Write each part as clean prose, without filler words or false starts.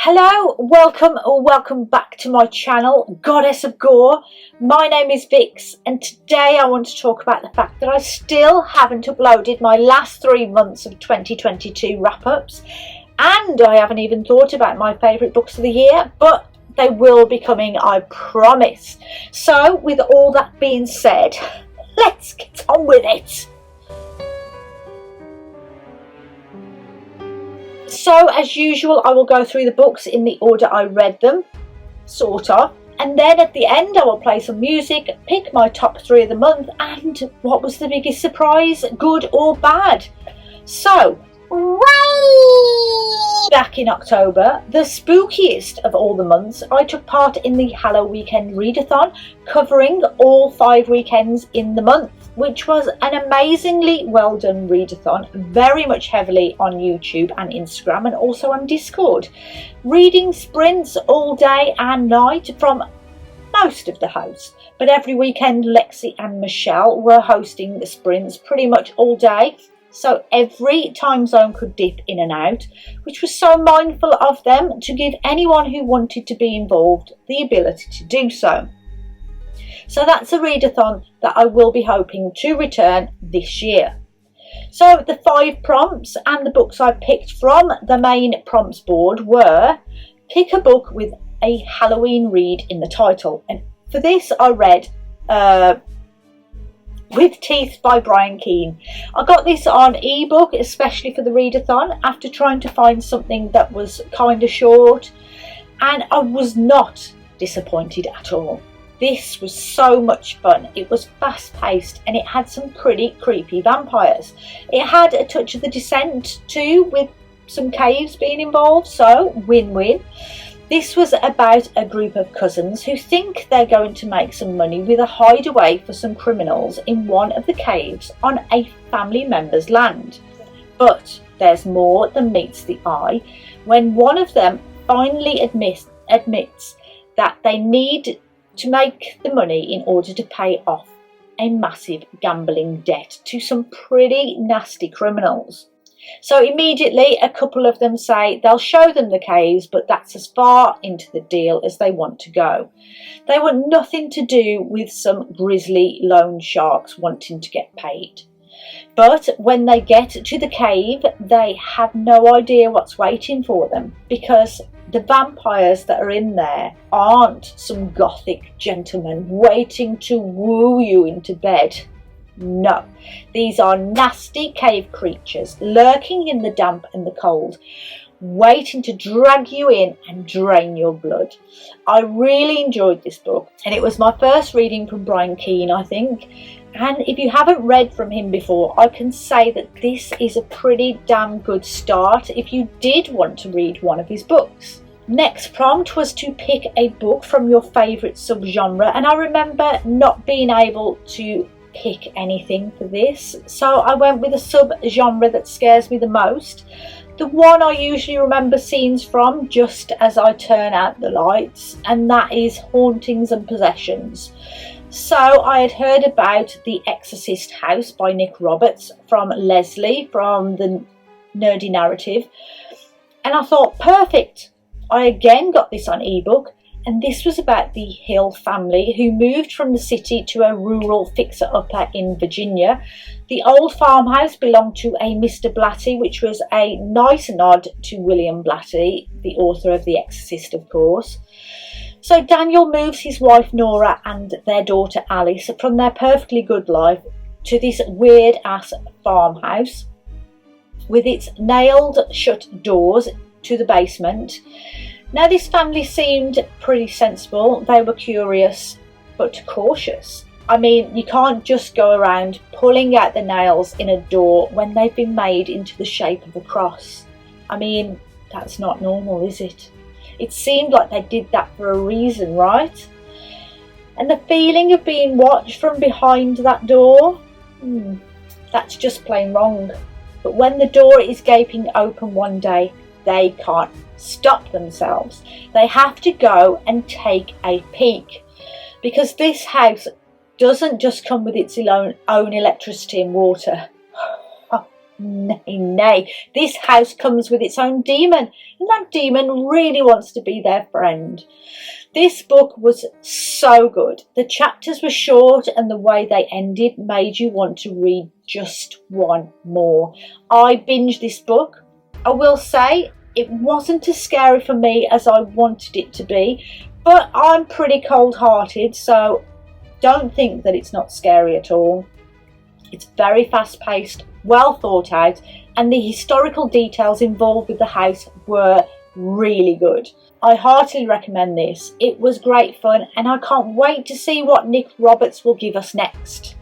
Hello, welcome back to my channel, Goddess of Gore. My name is Vix, and today I want to talk about the fact that I still haven't uploaded my last 3 months of 2022 wrap-ups, and I haven't even thought about my favourite books of the year, but they will be coming, I promise. So, with all that being said, let's get on with it. So, as usual, I will go through the books in the order I read them, sort of, and then at the end I will play some music, pick my top 3 of the month, and what was the biggest surprise, good or bad. So, back in October, the spookiest of all the months, I took part in the Halloweekend Readathon, covering all 5 weekends in the month, which was an amazingly well done readathon, very much heavily on YouTube and Instagram and also on Discord. Reading sprints all day and night from most of the hosts, but every weekend Lexi and Michelle were hosting the sprints pretty much all day, so every time zone could dip in and out, which was so mindful of them to give anyone who wanted to be involved the ability to do so. So that's a readathon that I will be hoping to return this year. So the 5 prompts and the books I picked from the main prompts board were: pick a book with a Halloween read in the title. And for this I read With Teeth by Brian Keene. I got this on ebook especially for the readathon after trying to find something that was kind of short, and I was not disappointed at all. This was so much fun. It was fast paced and it had some pretty creepy vampires. It had a touch of The Descent too, with some caves being involved, so win-win. This was about a group of cousins who think they're going to make some money with a hideaway for some criminals in one of the caves on a family member's land. But there's more than meets the eye when one of them finally admits that they need to make the money in order to pay off a massive gambling debt to some pretty nasty criminals. So immediately a couple of them say they'll show them the caves, but that's as far into the deal as they want to go. They want nothing to do with some grisly loan sharks wanting to get paid. But when they get to the cave, they have no idea what's waiting for them, because the vampires that are in there aren't some gothic gentlemen waiting to woo you into bed. No, these are nasty cave creatures lurking in the damp and the cold, waiting to drag you in and drain your blood. I really enjoyed this book, and it was my first reading from Brian Keene, I think. And if you haven't read from him before, I can say that this is a pretty damn good start if you did want to read one of his books. Next prompt was to pick a book from your favourite subgenre, and I remember not being able to pick anything for this, so I went with a subgenre that scares me the most, the one I usually remember scenes from just as I turn out the lights, and that is hauntings and possessions. So I had heard about The Exorcist House by Nick Roberts from Leslie from the Nerdy Narrative, and I thought, perfect. I again got this on ebook, and this was about the Hill family who moved from the city to a rural fixer-upper in Virginia. The old farmhouse belonged to a Mr. Blatty, which was a nice nod to William Blatty, the author of The Exorcist, of course. So Daniel moves his wife Nora and their daughter Alice from their perfectly good life to this weird-ass farmhouse with its nailed shut doors to the basement. Now this family seemed pretty sensible. They were curious but cautious. I mean, you can't just go around pulling out the nails in a door when they've been made into the shape of a cross. I mean, that's not normal, is it? It seemed like they did that for a reason, right? And the feeling of being watched from behind that door, that's just plain wrong. But when the door is gaping open one day, they can't stop themselves. They have to go and take a peek, because this house doesn't just come with its own electricity and water. Nay, nay, this house comes with its own demon, and that demon really wants to be their friend. This book was so good. The chapters were short, and the way they ended made you want to read just one more. I binged this book. I will say it wasn't as scary for me as I wanted it to be, but I'm pretty cold-hearted, so don't think that it's not scary at all. It's very fast-paced, well thought out, and the historical details involved with the house were really good. I heartily recommend this. It was great fun, and I can't wait to see what Nick Roberts will give us next.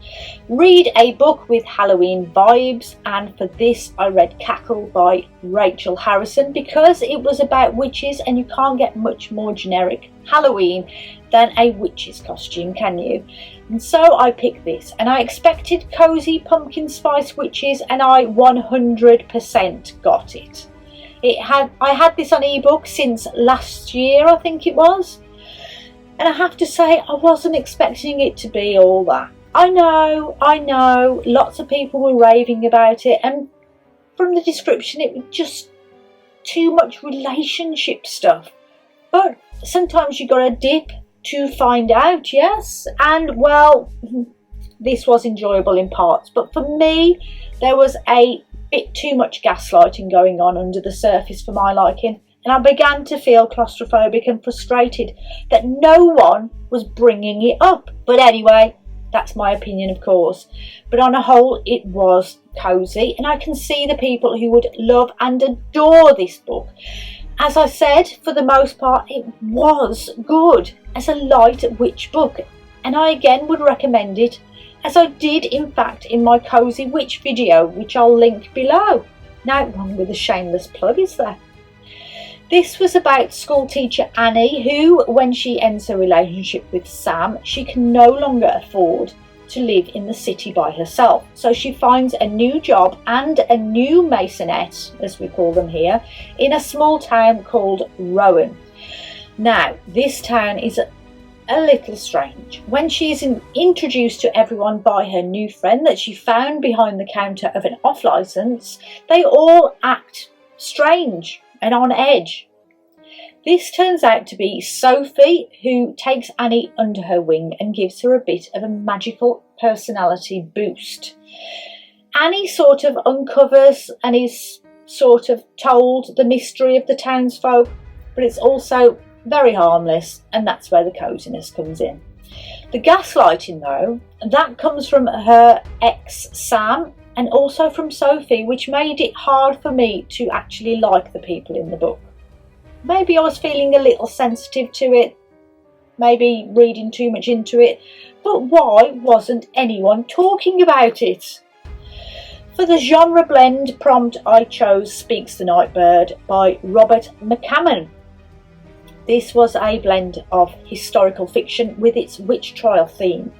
Read a book with Halloween vibes, and for this I read Cackle by Rachel Harrison because it was about witches, and you can't get much more generic Halloween than a witch's costume, can you? And so I picked this, and I expected cozy pumpkin spice witches, and I 100% got it. I had this on ebook since last year, I think it was, and I have to say I wasn't expecting it to be all that. I know, lots of people were raving about it, and from the description it was just too much relationship stuff. But sometimes you gotta dip to find out, yes, and well, this was enjoyable in parts, but for me there was a bit too much gaslighting going on under the surface for my liking, and I began to feel claustrophobic and frustrated that no one was bringing it up. But anyway, that's my opinion, of course, but on a whole it was cosy, and I can see the people who would love and adore this book. As I said, for the most part it was good as a light witch book, and I again would recommend it, as I did in fact in my Cozy Witch video, which I'll link below. Now wrong with a shameless plug, is there? This was about school teacher Annie, who, when she ends her relationship with Sam, she can no longer afford to live in the city by herself. So she finds a new job and a new masonette, as we call them here, in a small town called Rowan. Now, this town is a little strange. When she is introduced to everyone by her new friend that she found behind the counter of an off licence, they all act strange and on edge. This turns out to be Sophie, who takes Annie under her wing and gives her a bit of a magical personality boost. Annie sort of uncovers and is sort of told the mystery of the townsfolk, but it's also very harmless, and that's where the coziness comes in. The gaslighting, though, that comes from her ex Sam and also from Sophie, which made it hard for me to actually like the people in the book. Maybe I was feeling a little sensitive to it, maybe reading too much into it, but why wasn't anyone talking about it? For the genre blend prompt I chose Speaks the Nightbird by Robert McCammon. This was a blend of historical fiction with its witch trial theme.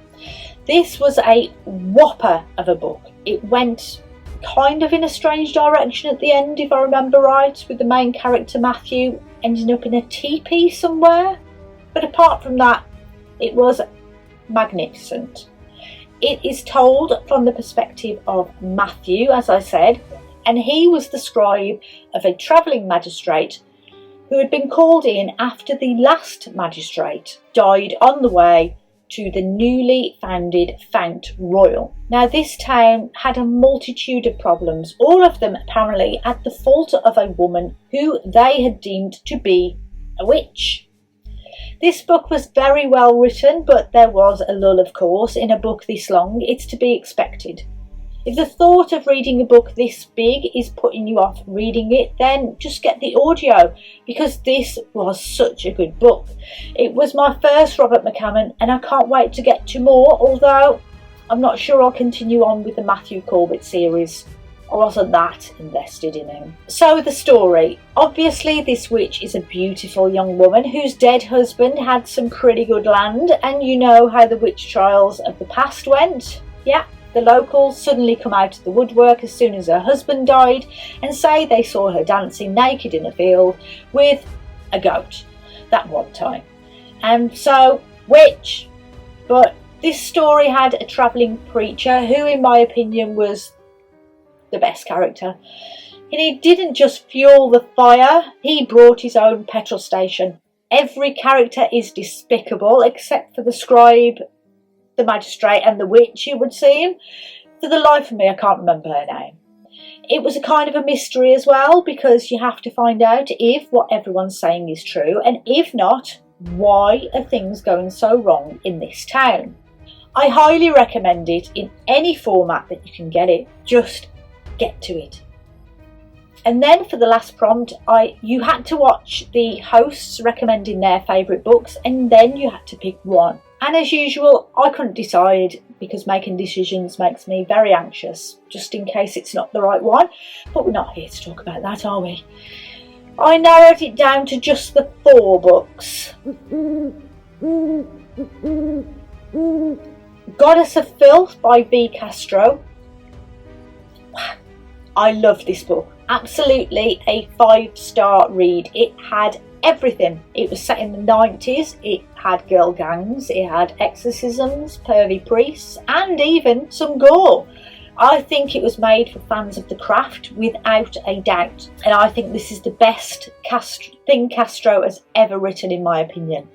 This was a whopper of a book. It went kind of in a strange direction at the end, if I remember right, with the main character Matthew ending up in a teepee somewhere. But apart from that, it was magnificent. It is told from the perspective of Matthew, as I said, and he was the scribe of a travelling magistrate who had been called in after the last magistrate died on the way to the newly founded Fount Royal. Now, this town had a multitude of problems, all of them apparently at the fault of a woman who they had deemed to be a witch. This book was very well written, but there was a lull, of course. In a book this long, it's to be expected. If the thought of reading a book this big is putting you off reading it, then just get the audio, because this was such a good book. It was my first Robert McCammon, and I can't wait to get to more, although I'm not sure I'll continue on with the Matthew Corbett series. I wasn't that invested in him. So the story. Obviously this witch is a beautiful young woman whose dead husband had some pretty good land, and you know how the witch trials of the past went. Yeah. The locals suddenly come out of the woodwork as soon as her husband died and say they saw her dancing naked in a field with a goat that one time. And so, witch. But this story had a travelling preacher who, in my opinion, was the best character. And he didn't just fuel the fire, he brought his own petrol station. Every character is despicable except for the scribe, the magistrate and the witch, it would seem. For the life of me, I can't remember her name. It was a kind of a mystery as well, because you have to find out if what everyone's saying is true, and if not, why are things going so wrong in this town? I highly recommend it in any format that you can get it. Just get to it. And then for the last prompt, you had to watch the hosts recommending their favourite books, and then you had to pick one. And as usual, I couldn't decide, because making decisions makes me very anxious, just in case it's not the right one. But we're not here to talk about that, are we? I narrowed it down to just the 4 books. Goddess of Filth by V. Castro. I love this book. Absolutely a 5-star read. It had everything. It was set in the 90s. It had girl gangs. It had exorcisms, pervy priests, and even some gore. I think it was made for fans of the craft without a doubt. And I think this is the best thing Castro has ever written, in my opinion.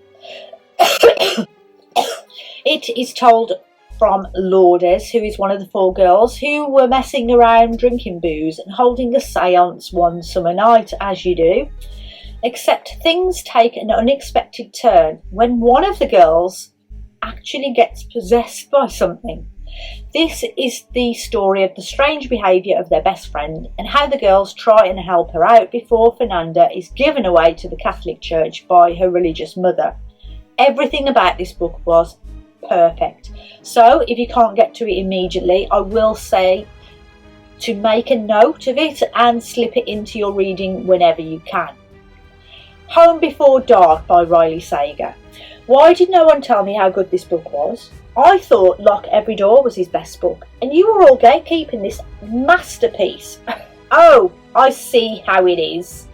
It is told from Lourdes, who is one of the 4 girls who were messing around drinking booze and holding a seance one summer night, as you do. Except things take an unexpected turn when one of the girls actually gets possessed by something. This is the story of the strange behaviour of their best friend and how the girls try and help her out before Fernanda is given away to the Catholic Church by her religious mother. Everything about this book was perfect. So if you can't get to it immediately, I will say to make a note of it and slip it into your reading whenever you can. Home Before Dark by Riley Sager. Why did no one tell me how good this book was? I thought Lock Every Door was his best book, and you were all gatekeeping this masterpiece. Oh, I see how it is.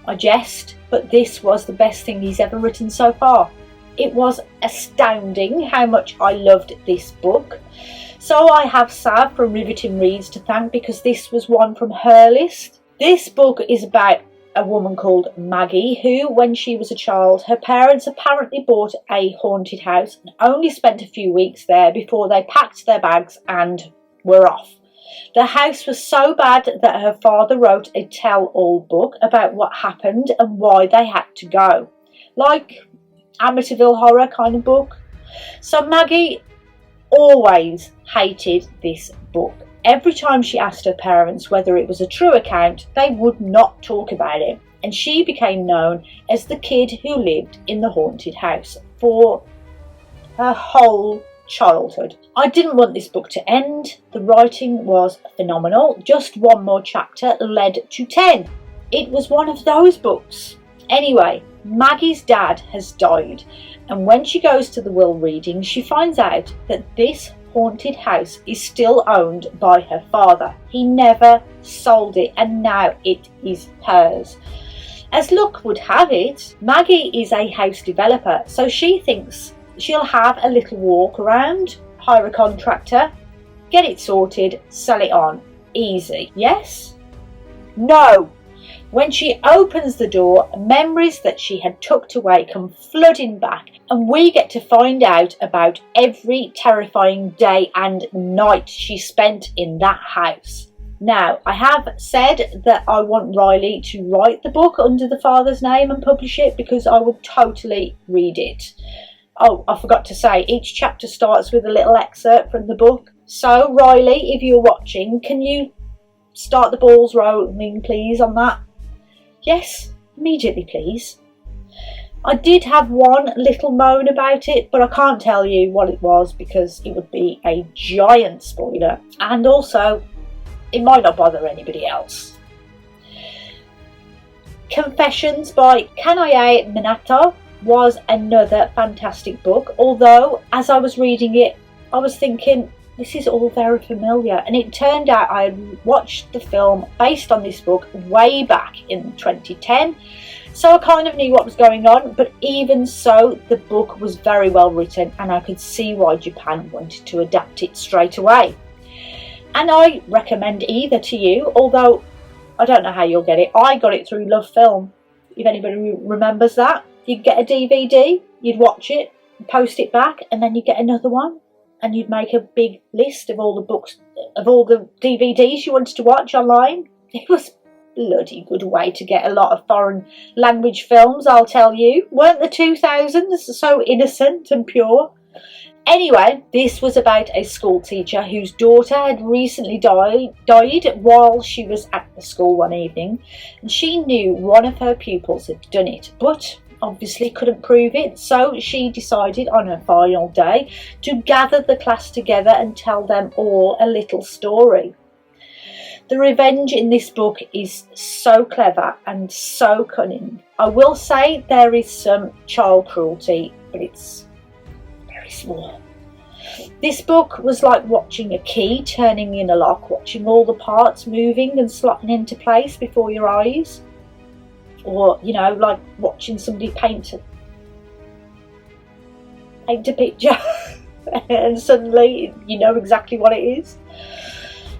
I jest, but this was the best thing he's ever written so far. It was astounding how much I loved this book. So I have Sav from Riveting Reads to thank, because this was one from her list. This book is about a woman called Maggie who, when she was a child, her parents apparently bought a haunted house and only spent a few weeks there before they packed their bags and were off. The house was so bad that her father wrote a tell-all book about what happened and why they had to go. Like Amityville Horror kind of book. So Maggie always hated this book. Every time she asked her parents whether it was a true account, they would not talk about it, and she became known as the kid who lived in the haunted house for her whole childhood. I didn't want this book to end. The writing was phenomenal. Just one more chapter led to 10. It was one of those books. Anyway, Maggie's dad has died, and when she goes to the will reading, she finds out that this haunted house is still owned by her father. He never sold it, and now it is hers. As luck would have it, Maggie is a house developer, so she thinks she'll have a little walk around, hire a contractor, get it sorted, sell it on. Easy. Yes? No. When she opens the door, memories that she had tucked away come flooding back, and we get to find out about every terrifying day and night she spent in that house. Now, I have said that I want Riley to write the book under the father's name and publish it, because I would totally read it. Oh, I forgot to say, each chapter starts with a little excerpt from the book. So, Riley, if you're watching, can you start the balls rolling, please, on that? Yes, immediately, please. I did have one little moan about it, but I can't tell you what it was because it would be a giant spoiler. And also, it might not bother anybody else. Confessions by Kanae Minato was another fantastic book, although as I was reading it, I was thinking, this is all very familiar, and it turned out I had watched the film based on this book way back in 2010, so I kind of knew what was going on, but even so, the book was very well written, and I could see why Japan wanted to adapt it straight away. And I recommend either to you, although I don't know how you'll get it. I got it through Love Film, if anybody remembers that. You'd get a DVD, you'd watch it, post it back, and then you'd get another one. And you'd make a big list of all the books, of all the DVDs you wanted to watch online. It was a bloody good way to get a lot of foreign language films, I'll tell you. Weren't the 2000s so innocent and pure? Anyway, this was about a school teacher whose daughter had recently died while she was at the school one evening, and she knew one of her pupils had done it, but obviously couldn't prove it, so she decided on her final day to gather the class together and tell them all a little story. The revenge in this book is so clever and so cunning. I will say there is some child cruelty, but it's very small. This book was like watching a key turning in a lock, watching all the parts moving and slotting into place before your eyes. Or, you know, like watching somebody paint a picture and suddenly you know exactly what it is.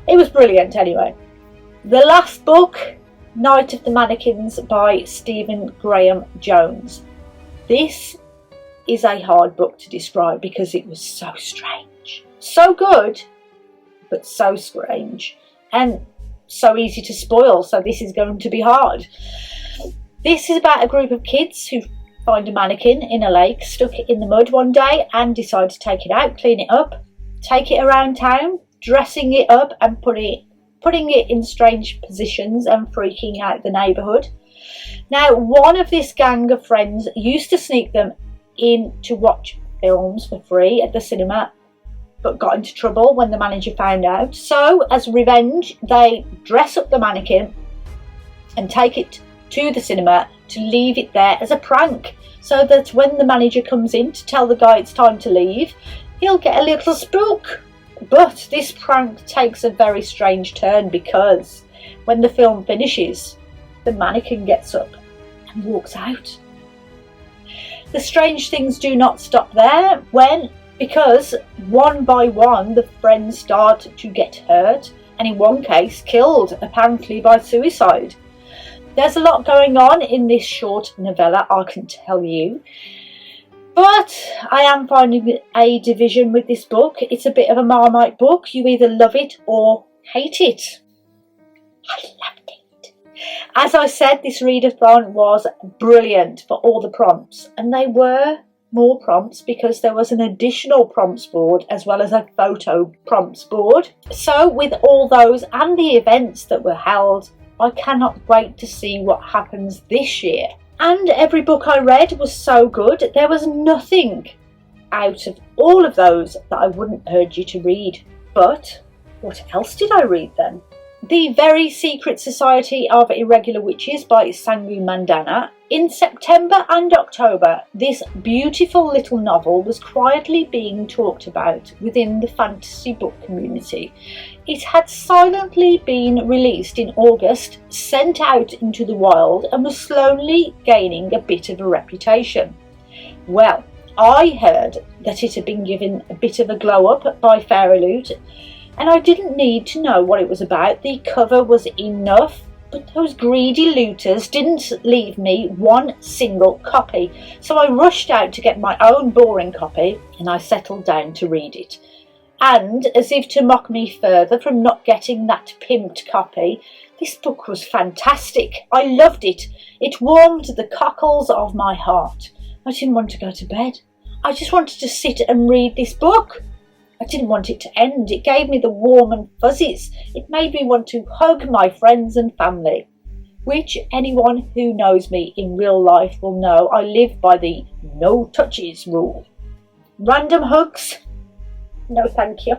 It was brilliant anyway. The last book, Night of the Mannequins by Stephen Graham Jones. This is a hard book to describe because it was so strange. So good, but so strange. And so easy to spoil, so this is going to be hard. This is about a group of kids who find a mannequin in a lake stuck in the mud one day and decide to take it out, clean it up, take it around town, dressing it up and putting it in strange positions and freaking out the neighbourhood. Now, one of this gang of friends used to sneak them in to watch films for free at the cinema, but got into trouble when the manager found out. So, as revenge, they dress up the mannequin and take it to the cinema to leave it there as a prank, so that when the manager comes in to tell the guy it's time to leave, he'll get a little spook. But this prank takes a very strange turn because when the film finishes, the mannequin gets up and walks out. The strange things do not stop there because one by one the friends start to get hurt, and in one case killed, apparently by suicide. There's a lot going on in this short novella, I can tell you. But I am finding a division with this book. It's a bit of a Marmite book. You either love it or hate it. I loved it. As I said, this readathon was brilliant for all the prompts. And they were more prompts because there was an additional prompts board as well as a photo prompts board. So with all those and the events that were held, I cannot wait to see what happens this year. And every book I read was so good. There was nothing out of all of those that I wouldn't urge you to read. But what else did I read then? The Very Secret Society of Irregular Witches by Sangu Mandanna. In September and October, this beautiful little novel was quietly being talked about within the fantasy book community. It had silently been released in August, sent out into the wild, and was slowly gaining a bit of a reputation. Well, I heard that it had been given a bit of a glow up by Fairy Loot, and I didn't need to know what it was about. The cover was enough, but those greedy looters didn't leave me one single copy, so I rushed out to get my own boring copy, and I settled down to read it. And, as if to mock me further from not getting that pimped copy, this book was fantastic. I loved it. It warmed the cockles of my heart. I didn't want to go to bed. I just wanted to sit and read this book. I didn't want it to end. It gave me the warm and fuzzies. It made me want to hug my friends and family, which anyone who knows me in real life will know I live by the no touches rule. Random hugs? No thank you.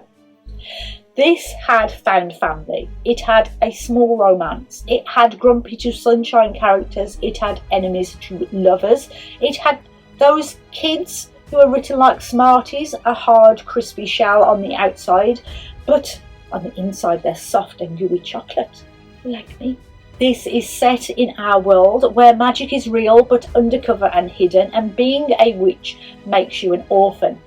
This had found family. It had a small romance. It had grumpy to sunshine characters. It had enemies to lovers. It had those kids who are written like Smarties, a hard crispy shell on the outside, but on the inside they're soft and gooey chocolate, like me. This is set in our world where magic is real but undercover and hidden, and being a witch makes you an orphan.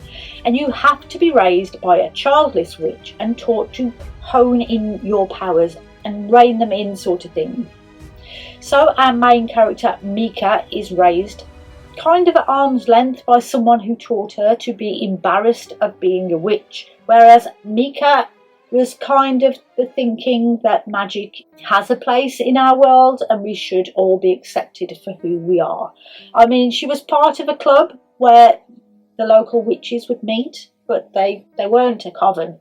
And you have to be raised by a childless witch and taught to hone in your powers and rein them in, sort of thing. So our main character Mika is raised kind of at arm's length by someone who taught her to be embarrassed of being a witch, whereas Mika was kind of the thinking that magic has a place in our world and we should all be accepted for who we are. I mean, she was part of a club where the local witches would meet, but they weren't a coven.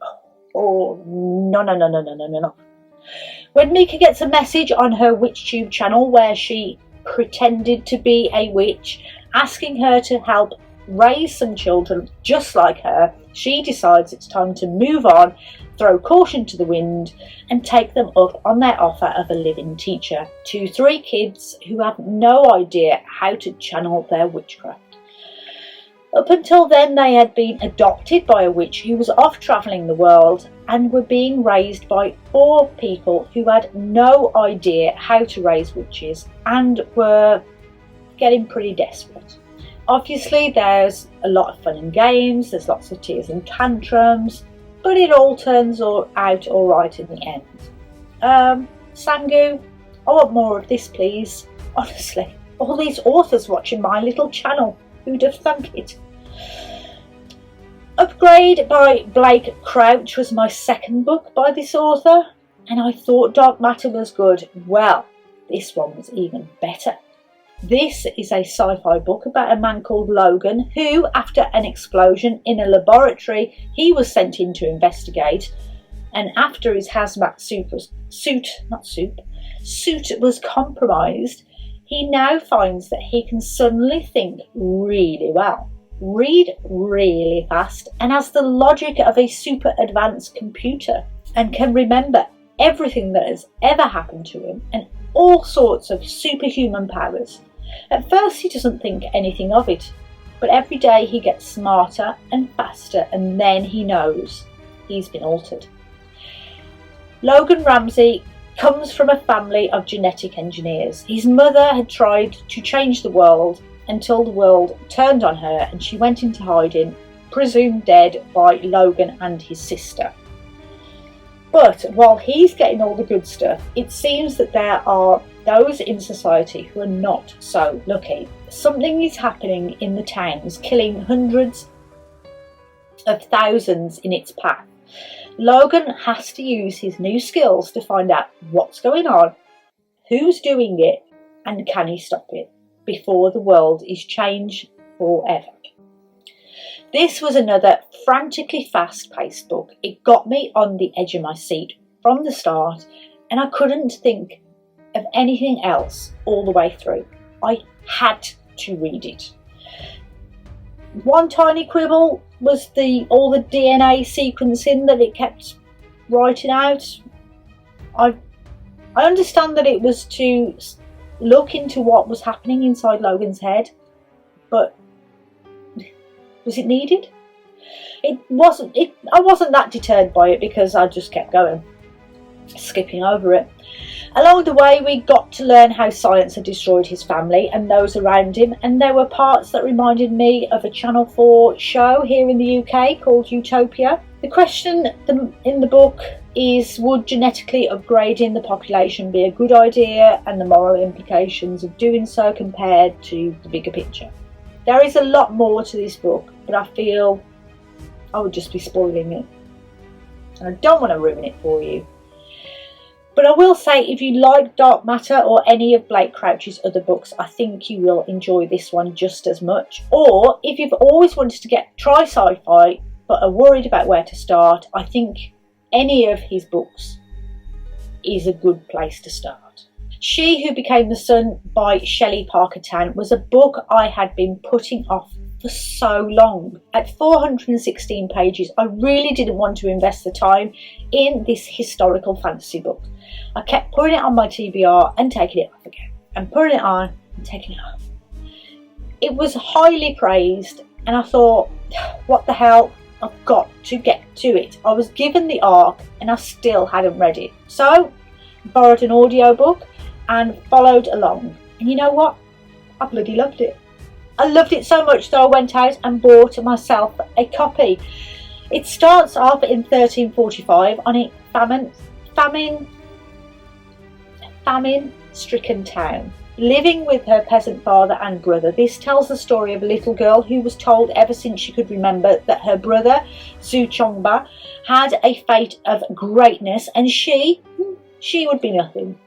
Oh, no. When Mika gets a message on her WitchTube channel where she pretended to be a witch, asking her to help raise some children just like her, she decides it's time to move on, throw caution to the wind, and take them up on their offer of a living teacher to 3 kids who have no idea how to channel their witchcraft. Up until then, they had been adopted by a witch who was off travelling the world and were being raised by 4 people who had no idea how to raise witches and were getting pretty desperate. Obviously, there's a lot of fun and games, there's lots of tears and tantrums, but it all turns out all right in the end. Sangu, I want more of this, please. Honestly, all these authors watching my little channel, who'd have thunk it? Upgrade by Blake Crouch was my second book by this author, and I thought Dark Matter was good. Well, this one was even better. This is a sci-fi book about a man called Logan who, after an explosion in a laboratory he was sent in to investigate, and after his hazmat suit was compromised, he now finds that he can suddenly think really well, read really fast, and has the logic of a super advanced computer, and can remember everything that has ever happened to him and all sorts of superhuman powers. At first he doesn't think anything of it, but every day he gets smarter and faster, and then he knows he's been altered. Logan Ramsey comes from a family of genetic engineers. His mother had tried to change the world until the world turned on her and she went into hiding, presumed dead by Logan and his sister. But while he's getting all the good stuff, it seems that there are those in society who are not so lucky. Something is happening in the towns, killing hundreds of thousands in its path. Logan has to use his new skills to find out what's going on, who's doing it, and can he stop it before the world is changed forever. This was another frantically fast-paced book. It got me on the edge of my seat from the start, and I couldn't think of anything else all the way through. I had to read it. One tiny quibble was all the DNA sequencing that it kept writing out. I understand that it was to look into what was happening inside Logan's head, but was it needed? It wasn't. I wasn't that deterred by it because I just kept going, skipping over it. Along the way, we got to learn how science had destroyed his family and those around him, and there were parts that reminded me of a Channel 4 show here in the UK called Utopia. The question in the book is, would genetically upgrading the population be a good idea, and the moral implications of doing so compared to the bigger picture? There is a lot more to this book, but I feel I would just be spoiling it, and I don't want to ruin it for you. But I will say, if you like Dark Matter or any of Blake Crouch's other books, I think you will enjoy this one just as much. Or if you've always wanted to try sci-fi but are worried about where to start, I think any of his books is a good place to start. She Who Became the Sun by Shelley Parker Tan was a book I had been putting off for so long. At 416 pages, I really didn't want to invest the time in this historical fantasy book. I kept putting it on my TBR and taking it off again, and putting it on and taking it off. It was highly praised, and I thought, what the hell, I've got to get to it. I was given the arc and I still hadn't read it. So I borrowed an audiobook and followed along. And you know what? I bloody loved it. I loved it so much that I went out and bought myself a copy. It starts off in 1345 on a famine-stricken town, living with her peasant father and brother. This tells the story of a little girl who was told ever since she could remember that her brother, Zhu Chongba, had a fate of greatness and she would be nothing.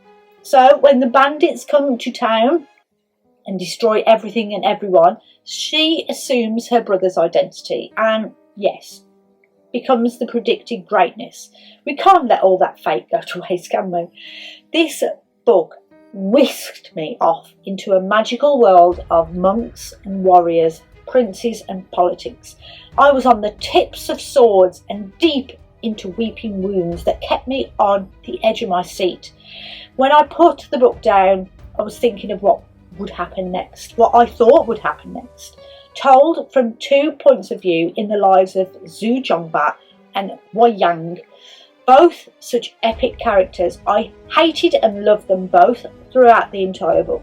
So when the bandits come to town and destroy everything and everyone, she assumes her brother's identity and, yes, becomes the predicted greatness. We can't let all that fate go to waste, can we? This book whisked me off into a magical world of monks and warriors, princes and politics. I was on the tips of swords and deep into weeping wounds that kept me on the edge of my seat. When I put the book down, I was thinking of what would happen next, what I thought would happen next, told from 2 points of view in the lives of Zhu Zhongba and Wei Yang, both such epic characters. I hated and loved them both throughout the entire book,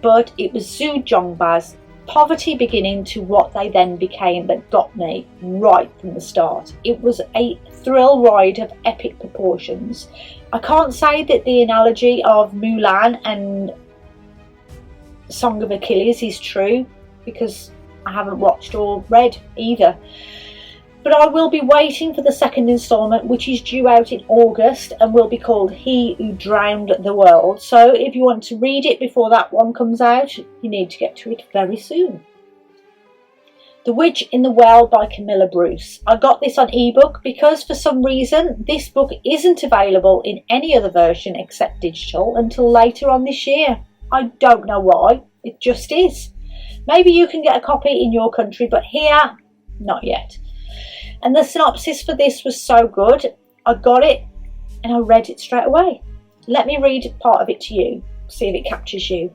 but it was Zhu Zhongba's poverty beginning to what they then became that got me right from the start. It was a thrill ride of epic proportions. I can't say that the analogy of Mulan and Song of Achilles is true, because I haven't watched or read either. But I will be waiting for the second instalment, which is due out in August and will be called He Who Drowned the World. So if you want to read it before that one comes out, you need to get to it very soon. The Witch in the Well by Camilla Bruce. I got this on ebook because for some reason this book isn't available in any other version except digital until later on this year. I don't know why, it just is. Maybe you can get a copy in your country, but here, not yet. And the synopsis for this was so good, I got it and I read it straight away. Let me read part of it to you, see if it captures you.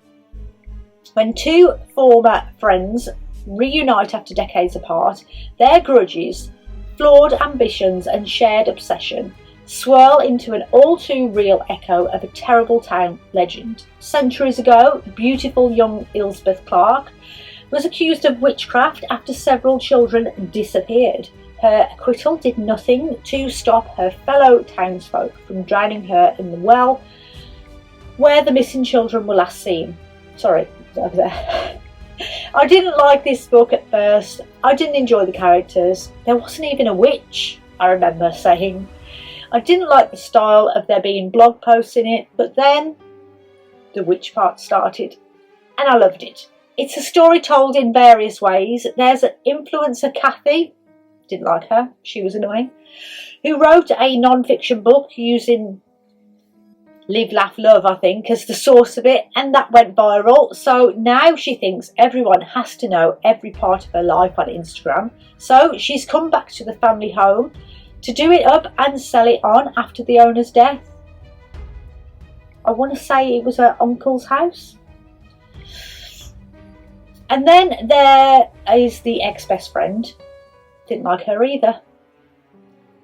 When two former friends reunite after decades apart, their grudges, flawed ambitions and shared obsession swirl into an all too real echo of a terrible town legend. Centuries ago, beautiful young Elizabeth Clark was accused of witchcraft after several children disappeared. Her acquittal did nothing to stop her fellow townsfolk from drowning her in the well where the missing children were last seen. Sorry, over there. I didn't like this book at first. I didn't enjoy the characters. There wasn't even a witch, I remember saying. I didn't like the style of there being blog posts in it, but then the witch part started and I loved it. It's a story told in various ways. There's an influencer, Kathy, didn't like her, she was annoying, who wrote a non-fiction book using Live, Laugh, Love, I think, as the source of it, and that went viral. So now she thinks everyone has to know every part of her life on Instagram. So she's come back to the family home to do it up and sell it on after the owner's death. I want to say it was her uncle's house. And then there is the ex-best friend. Didn't like her either.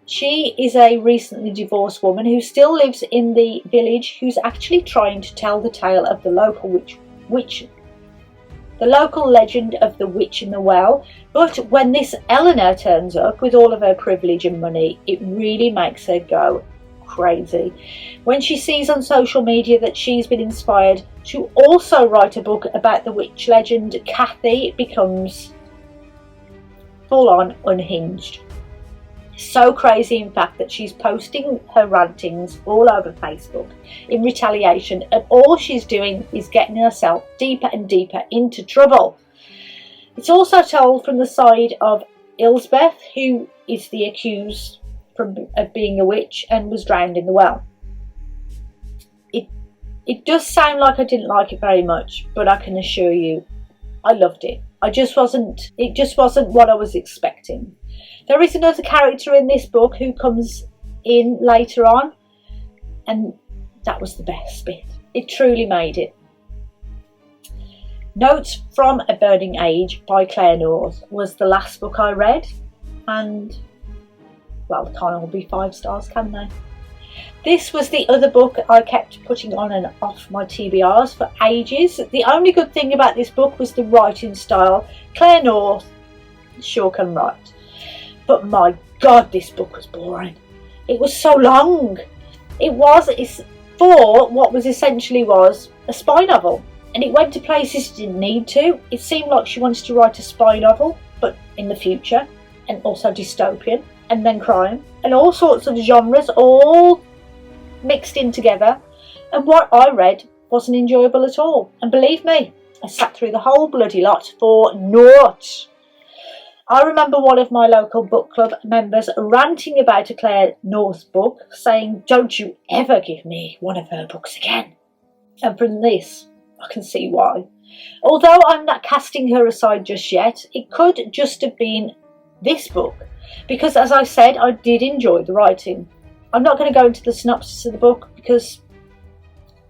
She is a recently divorced woman who still lives in the village, who's actually trying to tell the tale of the local the local legend of the witch in the well. But when this Eleanor turns up with all of her privilege and money, it really makes her go crazy. When she sees on social media that she's been inspired to also write a book about the witch legend, Kathy becomes full on unhinged. So crazy, in fact, that she's posting her rantings all over Facebook in retaliation, and all she's doing is getting herself deeper and deeper into trouble. It's also told from the side of Elizabeth, who is the accused of being a witch and was drowned in the well. It does sound like I didn't like it very much, but I can assure you I loved it. It just wasn't what I was expecting. There is another character in this book who comes in later on, and that was the best bit. It truly made it. Notes from a Burning Age by Claire North was the last book I read, and well, they can't all be 5 stars, can they? This was the other book I kept putting on and off my TBRs for ages. The only good thing about this book was the writing style. Claire North sure can write. But my God, this book was boring. It was so long. It's for what was essentially was a spy novel. And it went to places it didn't need to. It seemed like she wanted to write a spy novel, but in the future, and also dystopian, and then crime, and all sorts of genres all mixed in together. And what I read wasn't enjoyable at all. And believe me, I sat through the whole bloody lot for naught. I remember one of my local book club members ranting about a Claire North book, saying, "Don't you ever give me one of her books again." And from this, I can see why. Although I'm not casting her aside just yet, it could just have been this book, because as I said, I did enjoy the writing. I'm not going to go into the synopsis of the book because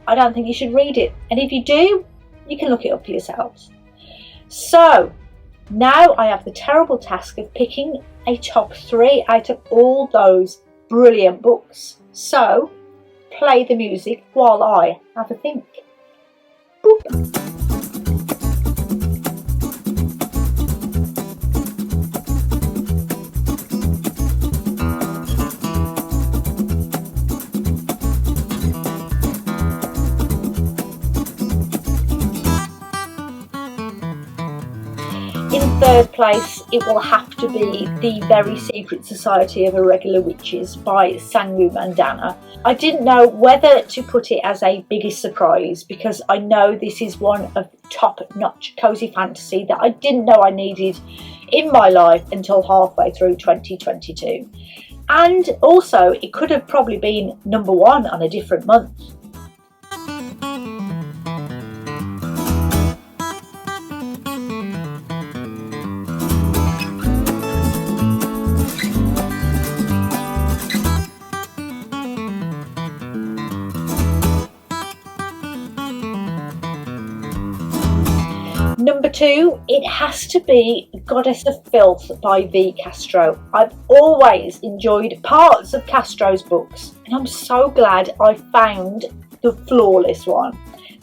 I don't think you should read it, and if you do, you can look it up for yourselves. So now I have the terrible task of picking a top 3 out of all those brilliant books. So play the music while I have a think. Boop. In third place, it will have to be The Very Secret Society of Irregular Witches by Sangu Mandanna. I didn't know whether to put it as a biggest surprise because I know this is one of top-notch cozy fantasy that I didn't know I needed in my life until halfway through 2022. And also, it could have probably been number 1 on a different month. Number 2, it has to be Goddess of Filth by V. Castro. I've always enjoyed parts of Castro's books, and I'm so glad I found the flawless one.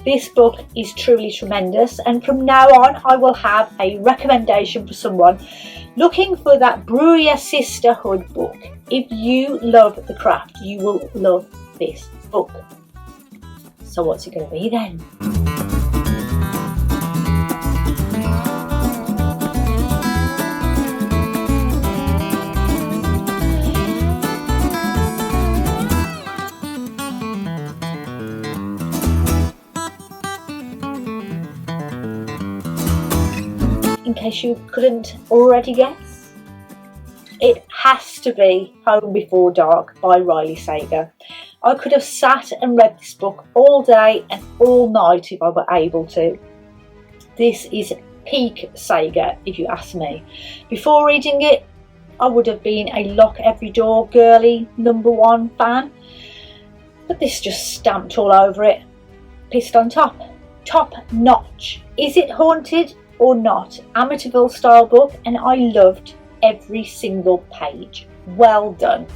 This book is truly tremendous, and from now on I will have a recommendation for someone looking for that Brewer Sisterhood book. If you love the craft, you will love this book. So what's it going to be then? In case you couldn't already guess, it has to be Home Before Dark by Riley Sager. I could have sat and read this book all day and all night if I were able to. This is peak Sager, if you ask me. Before reading it, I would have been a Lock Every Door girly #1 fan, but this just stamped all over it. Pissed on top. Top notch. Is it haunted or not? Amityville style book, and I loved every single page. Well done.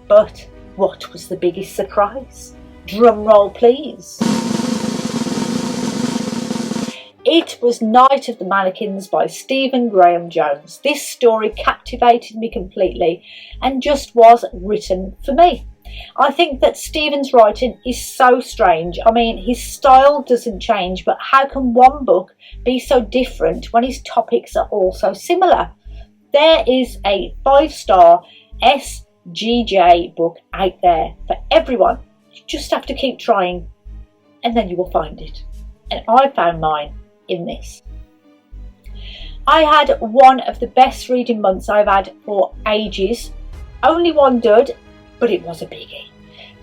But what was the biggest surprise? Drum roll please. It was Night of the Mannequins by Stephen Graham Jones. This story captivated me completely and just was written for me. I think that Stephen's writing is so strange. I mean, his style doesn't change, but how can one book be so different when his topics are all so similar? There is a 5-star SGJ book out there for everyone. You just have to keep trying and then you will find it. And I found mine in this. I had one of the best reading months I've had for ages. Only one dud, but it was a biggie.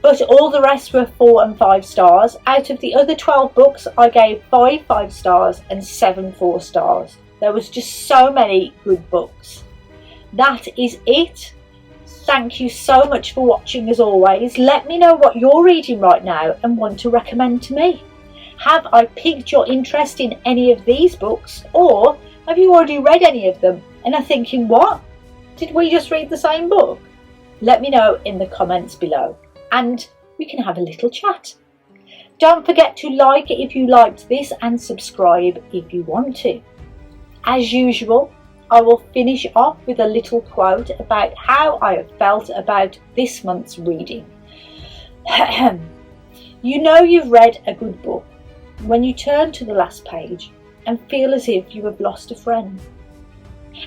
But all the rest were 4 and 5 stars. Out of the other 12 books, I gave 5 5 stars and 7 4 stars. There was just so many good books. That is it. Thank you so much for watching as always. Let me know what you're reading right now and want to recommend to me. Have I piqued your interest in any of these books, or have you already read any of them and are thinking, what? Did we just read the same book? Let me know in the comments below and we can have a little chat. Don't forget to like if you liked this and subscribe if you want to. As usual, I will finish off with a little quote about how I have felt about this month's reading. You know you've read a good book when you turn to the last page and feel as if you have lost a friend.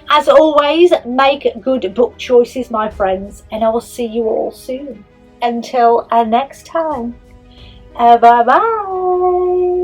As always, make good book choices, my friends, and I will see you all soon. Until next time, bye bye.